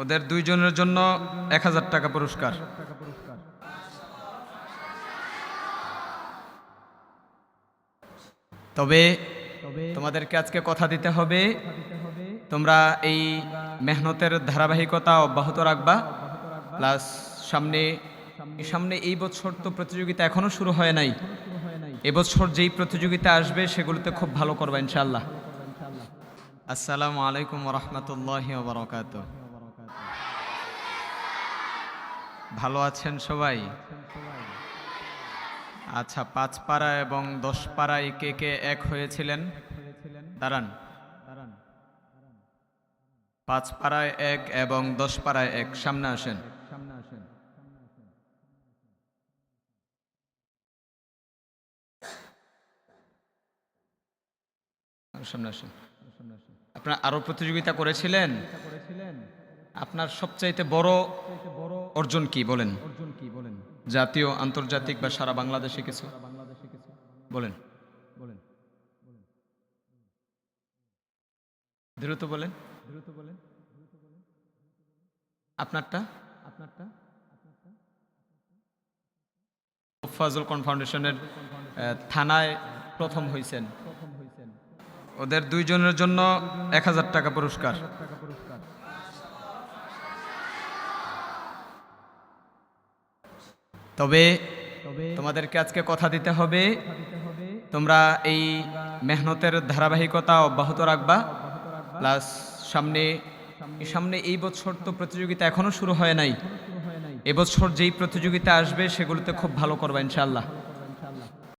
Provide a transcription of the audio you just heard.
ওদের দুইজনের জন্য 1000 টাকা পুরস্কার। তবে তোমাদেরকে আজকে কথা দিতে হবে, তোমরা এই মেহনতের ধারাবাহিকতা অব্যাহত রাখবা। প্লাস সামনে সামনে এই বছর তো প্রতিযোগিতা এখনো শুরু হয় নাই, এবছর যেই প্রতিযোগিতা আসবে সেগুলোতে খুব ভালো করবা ইনশাআল্লাহ। আসসালামু আলাইকুম ওয়া রাহমাতুল্লাহি ওয়া বারাকাতুহু। ভালো আছেন সবাই? আচ্ছা, 5 পাড়া এবং 10 পাড়ায় কে কে এক হয়েছিলেন? দাঁড়ান। 5 পাড়ায় এক এবং 10 পাড়ায় এক, সামনে আসেন। সামনে আসেন। আপনারা আরো প্রতিযোগিতা করেছিলেন? আপনার সবচাইতে বড় অর্জন কি বলেন? জাতীয়, আন্তর্জাতিক বা সারা বাংলাদেশে কিছু বলেন। দ্রুত বলেন। আপনারটা? ফাজল কন ফাউন্ডেশনের থানায় প্রথম হয়েছেন। ওদের দুইজনের জন্য 1000 টাকা পুরস্কার। তবে তোমাদেরকে আজকে কথা দিতে হবে, তোমরা এই মেহনতের ধারাবাহিকতা অব্যাহত রাখবা। প্লাস সামনে এই বছর তো প্রতিযোগিতা এখনো শুরু হয় নাই, এবছর যেই প্রতিযোগিতা আসবে সেগুলোতে খুব ভালো করবা ইনশাআল্লাহ।